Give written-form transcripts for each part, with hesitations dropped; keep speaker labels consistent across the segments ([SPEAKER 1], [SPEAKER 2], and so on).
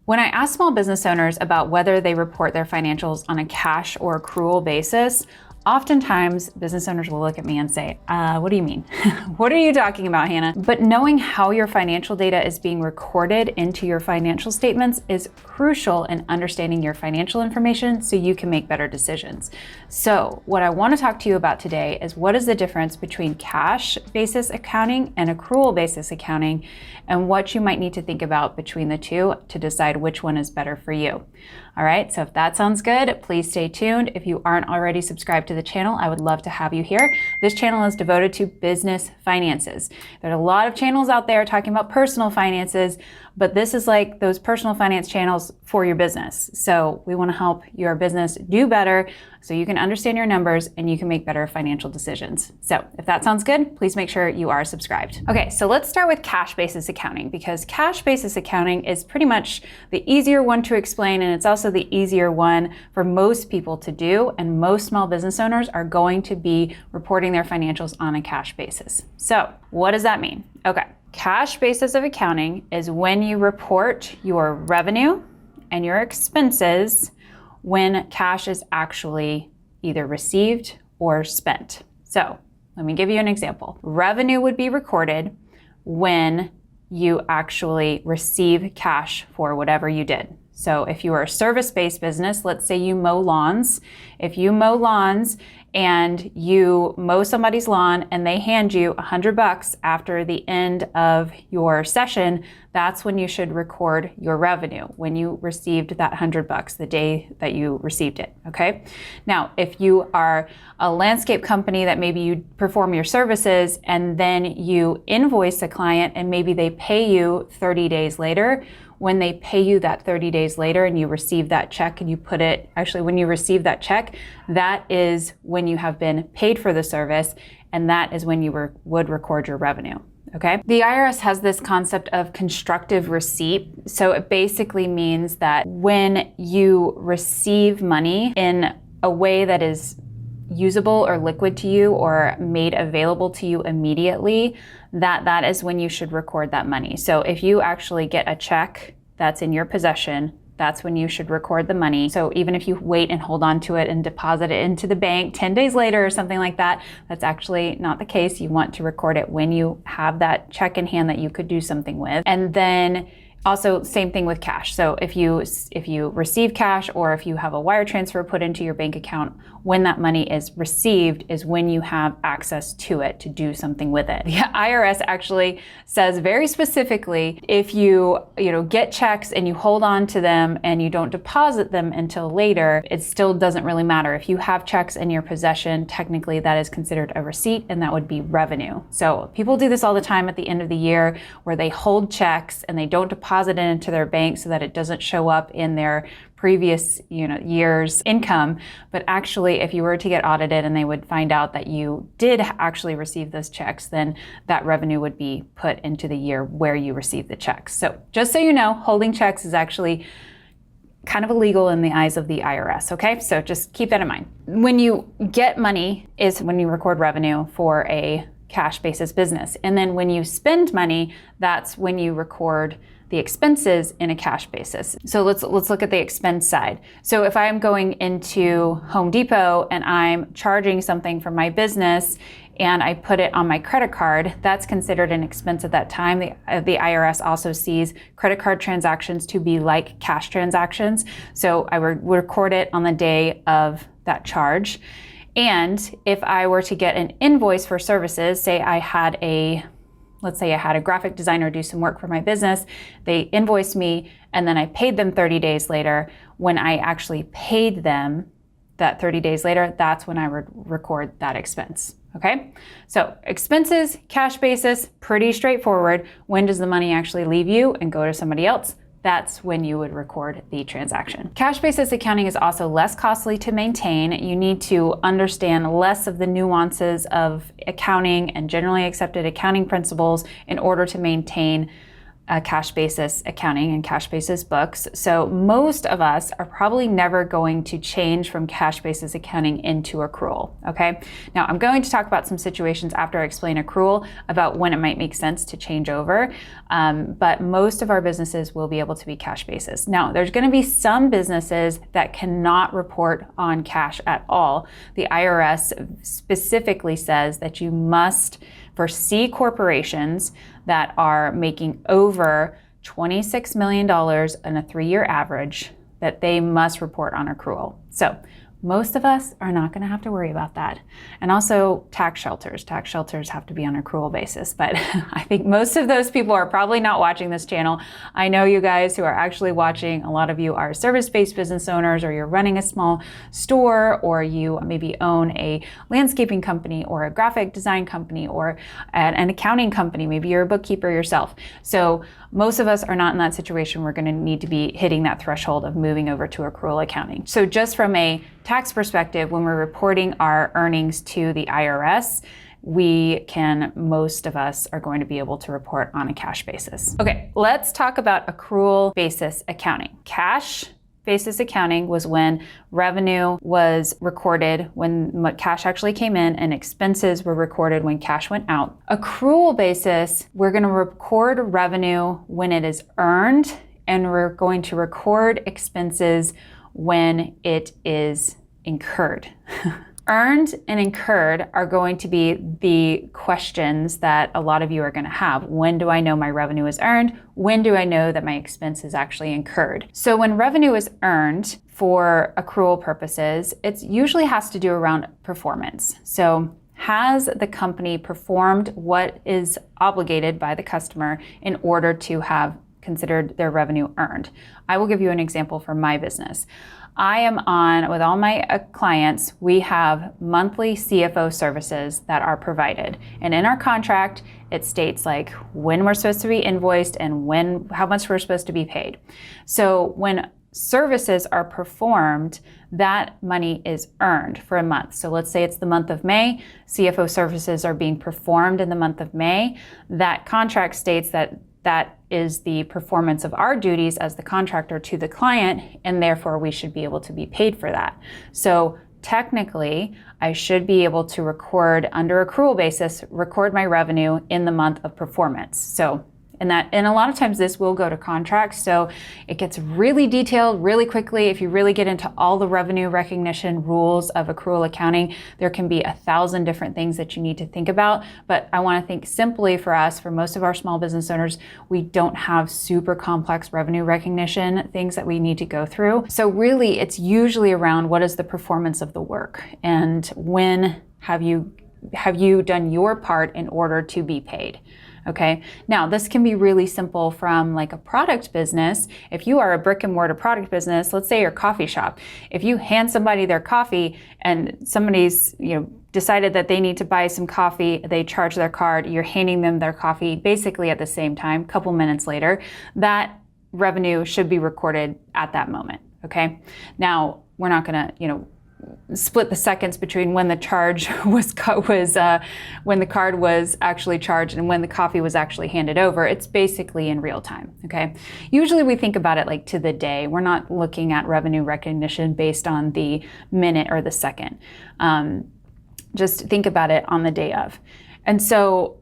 [SPEAKER 1] When I ask small business owners about whether they report their financials on a cash or accrual basis, oftentimes business owners will look at me and say, what do you mean? What are you talking about, Hannah? But knowing how your financial data is being recorded into your financial statements is crucial in understanding your financial information so you can make better decisions. So what I want to talk to you about today is what is the difference between cash basis accounting and accrual basis accounting, and what you might need to think about between the two to decide which one is better for you. All right, so if that sounds good, please stay tuned. If you aren't already subscribed to the channel, I would love to have you here. This channel is devoted to business finances. There are a lot of channels out there talking about personal finances, but this is like those personal finance channels for your business. So we want to help your business do better so you can understand your numbers and you can make better financial decisions. So if that sounds good, please make sure you are subscribed. Okay, so let's start with cash basis accounting, because cash basis accounting is pretty much the easier one to explain, and it's also the easier one for most people to do, and most small business owners are going to be reporting their financials on a cash basis. So what does that mean? Okay, cash basis of accounting is when you report your revenue and your expenses when cash is actually either received or spent. So let me give you an example. Revenue would be recorded when you actually receive cash for whatever you did. So if you are a service-based business, let's say you mow lawns. If you mow lawns and you mow somebody's lawn and they hand you $100 after the end of your session, that's when you should record your revenue, when you received that $100, the day that you received it, okay? Now, if you are a landscape company that maybe you perform your services and then you invoice a client and maybe they pay you 30 days later, when they pay you that 30 days later and you receive that check and you put it, actually when you receive that check, that is when you have been paid for the service, and that is when you would record your revenue, okay? The IRS has this concept of constructive receipt. So it basically means that when you receive money in a way that is usable or liquid to you or made available to you immediately, that is when you should record that money. So if you actually get a check that's in your possession, that's when you should record the money. So even if you wait and hold on to it and deposit it into the bank 10 days later or something like that, that's actually not the case. You want to record it when you have that check in hand that you could do something with. And then also, same thing with cash. So if you receive cash or if you have a wire transfer put into your bank account, when that money is received is when you have access to it to do something with it. The IRS actually says very specifically, if you get checks and you hold on to them and you don't deposit them until later, it still doesn't really matter. If you have checks in your possession, technically that is considered a receipt and that would be revenue. So people do this all the time at the end of the year where they hold checks and they don't deposit it into their bank so that it doesn't show up in their previous year's income. But actually, if you were to get audited and they would find out that you did actually receive those checks, then that revenue would be put into the year where you received the checks. So just so you know, holding checks is actually kind of illegal in the eyes of the IRS, okay? So just keep that in mind. When you get money is when you record revenue for a cash basis business. And then when you spend money, that's when you record the expenses in a cash basis. So let's look at the expense side. So if I'm going into Home Depot and I'm charging something for my business and I put it on my credit card, that's considered an expense at that time. The IRS also sees credit card transactions to be like cash transactions. So I would record it on the day of that charge. And if I were to get an invoice for services, say let's say I had a graphic designer do some work for my business, they invoiced me and then I paid them 30 days later. When I actually paid them that 30 days later, that's when I would record that expense, okay? So expenses, cash basis, pretty straightforward. When does the money actually leave you and go to somebody else? That's when you would record the transaction. Cash basis accounting is also less costly to maintain. You need to understand less of the nuances of accounting and generally accepted accounting principles in order to maintain cash basis accounting and cash basis books. So most of us are probably never going to change from cash basis accounting into accrual, okay? Now I'm going to talk about some situations after I explain accrual about when it might make sense to change over, but most of our businesses will be able to be cash basis. Now there's gonna be some businesses that cannot report on cash at all. The IRS specifically says that you must, for C corporations that are making over $26 million in a 3-year average, that they must report on accrual. So most of us are not going to have to worry about that. And also tax shelters. Tax shelters have to be on accrual basis, but I think most of those people are probably not watching this channel. I know you guys who are actually watching, a lot of you are service-based business owners, or you're running a small store, or you maybe own a landscaping company or a graphic design company or an accounting company. Maybe you're a bookkeeper yourself. So most of us are not in that situation. We're going to need to be hitting that threshold of moving over to accrual accounting. So just from a tax perspective, when we're reporting our earnings to the IRS, most of us are going to be able to report on a cash basis. Okay, let's talk about accrual basis accounting. Cash basis accounting was when revenue was recorded when cash actually came in, and expenses were recorded when cash went out. Accrual basis, we're going to record revenue when it is earned, and we're going to record expenses when it is incurred. Earned and incurred are going to be the questions that a lot of you are going to have. When do I know my revenue is earned? When do I know that my expense is actually incurred? So when revenue is earned for accrual purposes, it usually has to do around performance. So has the company performed what is obligated by the customer in order to have considered their revenue earned? I will give you an example from my business. I am on, with all my clients, we have monthly CFO services that are provided. And in our contract, it states like when we're supposed to be invoiced and how much we're supposed to be paid. So when services are performed, that money is earned for a month. So let's say it's the month of May, CFO services are being performed in the month of May. That contract states that that is the performance of our duties as the contractor to the client, and therefore we should be able to be paid for that. So technically, I should be able to record under accrual basis, record my revenue in the month of performance. So and a lot of times this will go to contracts, so it gets really detailed really quickly. If you really get into all the revenue recognition rules of accrual accounting, there can be 1,000 different things that you need to think about. But I want to think simply for us, for most of our small business owners, we don't have super complex revenue recognition things that we need to go through. So really, it's usually around what is the performance of the work, and when have you done your part in order to be paid. Okay. Now this can be really simple from like a product business. If you are a brick and mortar product business, let's say your coffee shop, if you hand somebody their coffee and somebody's, decided that they need to buy some coffee, they charge their card, you're handing them their coffee basically at the same time, a couple minutes later, that revenue should be recorded at that moment. Okay. Now we're not going to, split the seconds between when the charge when the card was actually charged and when the coffee was actually handed over. It's basically in real time. Okay. Usually we think about it like to the day. We're not looking at revenue recognition based on the minute or the second. Just think about it on the day of. And so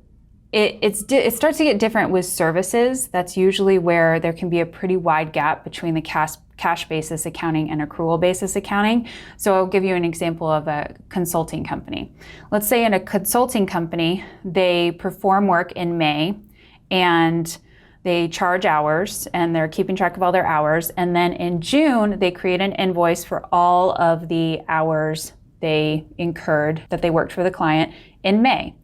[SPEAKER 1] it starts to get different with services. That's usually where there can be a pretty wide gap between the cash basis accounting and accrual basis accounting. So I'll give you an example of a consulting company. Let's say in a consulting company, they perform work in May and they charge hours and they're keeping track of all their hours. And then in June, they create an invoice for all of the hours they incurred that they worked for the client in May.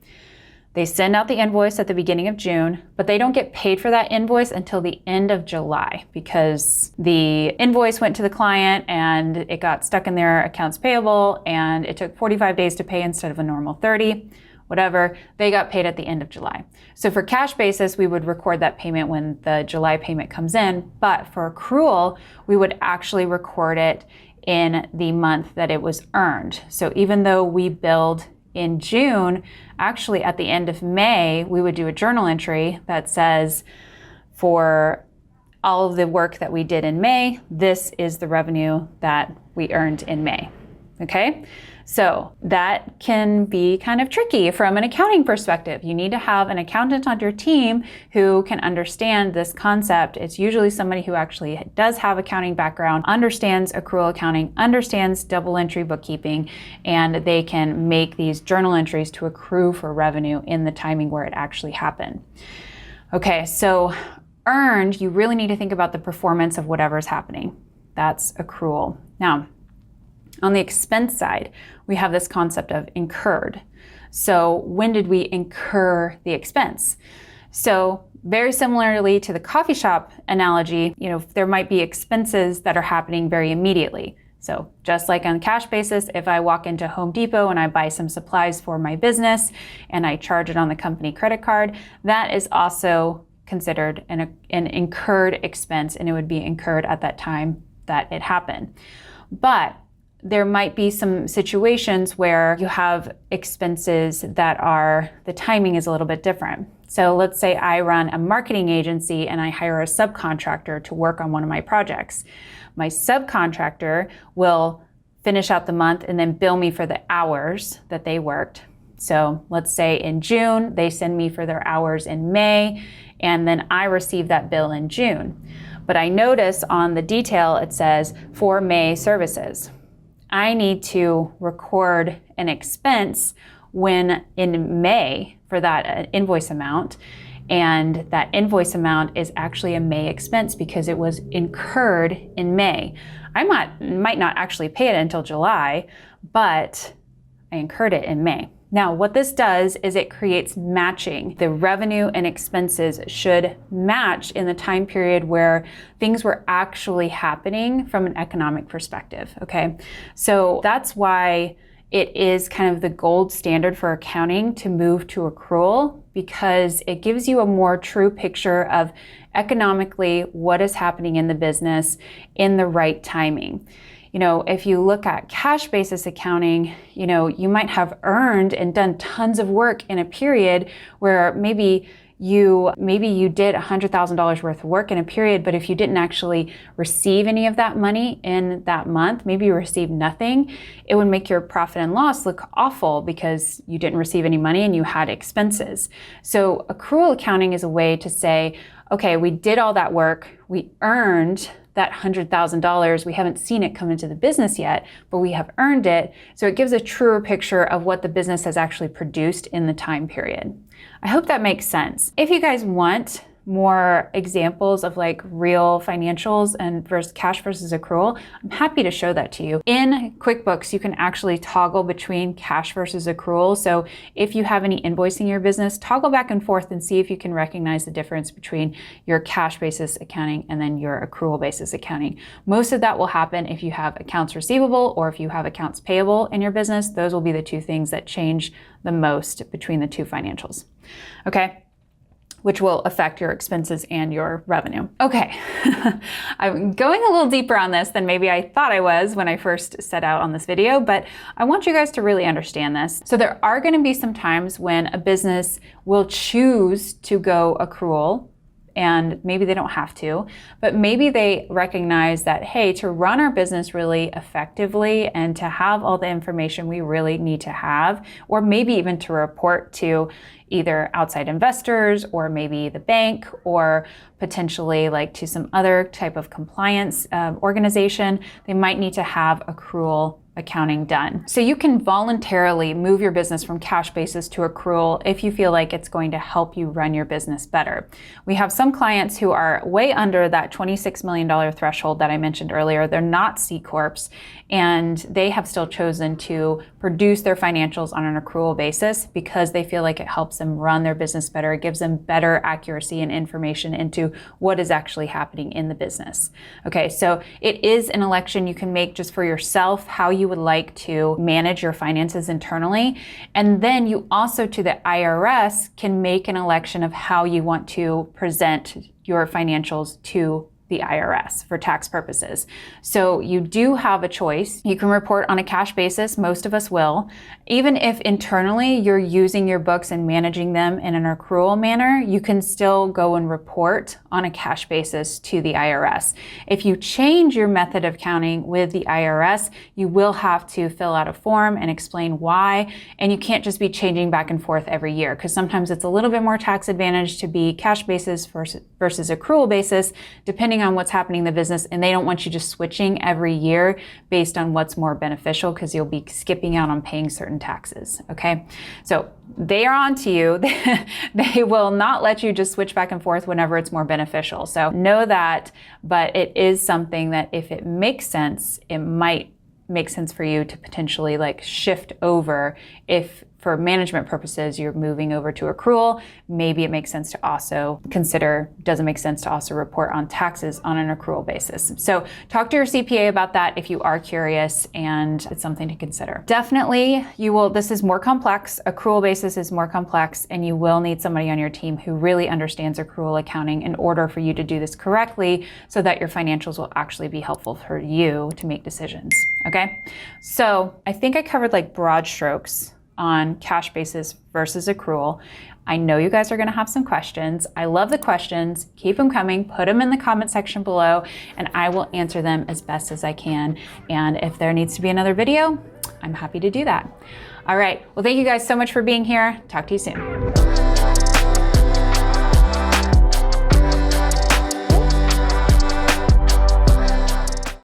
[SPEAKER 1] They send out the invoice at the beginning of June, but they don't get paid for that invoice until the end of July because the invoice went to the client and it got stuck in their accounts payable and it took 45 days to pay instead of a normal 30, whatever. They got paid at the end of July. So for cash basis, we would record that payment when the July payment comes in, but for accrual, we would actually record it in the month that it was earned. So even though we billed in June, actually at the end of May, we would do a journal entry that says for all of the work that we did in May. This is the revenue that we earned in May. Okay, so that can be kind of tricky from an accounting perspective. You need to have an accountant on your team who can understand this concept. It's usually somebody who actually does have accounting background, understands accrual accounting, understands double entry bookkeeping, and they can make these journal entries to accrue for revenue in the timing where it actually happened. Okay, so earned, you really need to think about the performance of whatever's happening. That's accrual. Now, on the expense side, we have this concept of incurred. So when did we incur the expense? So very similarly to the coffee shop analogy, there might be expenses that are happening very immediately. So just like on a cash basis, if I walk into Home Depot and I buy some supplies for my business and I charge it on the company credit card, that is also considered an incurred expense, and it would be incurred at that time that it happened. But there might be some situations where you have expenses that the timing is a little bit different. So let's say I run a marketing agency and I hire a subcontractor to work on one of my projects. My subcontractor will finish out the month and then bill me for the hours that they worked. So let's say in June, they send me for their hours in May, and then I receive that bill in June. But I notice on the detail, it says for May services. I need to record an expense when in May for that invoice amount, and that invoice amount is actually a May expense because it was incurred in May. I might not actually pay it until July, but I incurred it in May. Now, what this does is it creates matching. The revenue and expenses should match in the time period where things were actually happening from an economic perspective, okay? So that's why it is kind of the gold standard for accounting to move to accrual, because it gives you a more true picture of economically what is happening in the business in the right timing. If you look at cash basis accounting, you might have earned and done tons of work in a period where maybe you did $100,000 worth of work in a period, but if you didn't actually receive any of that money in that month, maybe you received nothing, it would make your profit and loss look awful because you didn't receive any money and you had expenses. So accrual accounting is a way to say, okay, we did all that work, we earned that $100,000, we haven't seen it come into the business yet, but we have earned it. So it gives a truer picture of what the business has actually produced in the time period. I hope that makes sense. If you guys want more examples of like real financials and cash versus accrual, I'm happy to show that to you. In QuickBooks, you can actually toggle between cash versus accrual. So if you have any invoicing your business, toggle back and forth and see if you can recognize the difference between your cash basis accounting and then your accrual basis accounting. Most of that will happen if you have accounts receivable or if you have accounts payable in your business. Those will be the two things that change the most between the two financials. Okay. Which will affect your expenses and your revenue. Okay, I'm going a little deeper on this than maybe I thought I was when I first set out on this video, but I want you guys to really understand this. So there are gonna be some times when a business will choose to go accrual, and maybe they don't have to, but maybe they recognize that, hey, to run our business really effectively and to have all the information we really need to have, or maybe even to report to either outside investors or maybe the bank or potentially like to some other type of compliance organization, they might need to have accrual accounting done. So you can voluntarily move your business from cash basis to accrual if you feel like it's going to help you run your business better. We have some clients who are way under that $26 million threshold that I mentioned earlier. They're not C Corps, and they have still chosen to produce their financials on an accrual basis because they feel like it helps them run their business better. It gives them better accuracy and information into what is actually happening in the business. Okay, so it is an election you can make just for yourself, how you would like to manage your finances internally. And then you also, to the IRS, can make an election of how you want to present your financials to the IRS for tax purposes. So you do have a choice. You can report on a cash basis. Most of us will. Even if internally you're using your books and managing them in an accrual manner, you can still go and report on a cash basis to the IRS. If you change your method of counting with the IRS, you will have to fill out a form and explain why. And you can't just be changing back and forth every year, because sometimes it's a little bit more tax advantage to be cash basis versus accrual basis, depending on what's happening in the business. And they don't want you just switching every year based on what's more beneficial, because you'll be skipping out on paying certain taxes. Okay, so they are on to you. They will not let you just switch back and forth whenever it's more beneficial. So know that, but it is something that if it makes sense, it might make sense for you to potentially like shift over. If for management purposes you're moving over to accrual, maybe it makes sense to also consider, does it make sense to also report on taxes on an accrual basis? So talk to your CPA about that if you are curious, and it's something to consider. Definitely this is more complex. Accrual basis is more complex, and you will need somebody on your team who really understands accrual accounting in order for you to do this correctly, so that your financials will actually be helpful for you to make decisions. Okay, so I think I covered like broad strokes on cash basis versus accrual. I know you guys are going to have some questions. I love the questions. Keep them coming. Put them in the comment section below, and I will answer them as best as I can. And if there needs to be another video, I'm happy to do that. All right. Well, thank you guys so much for being here. Talk to you soon.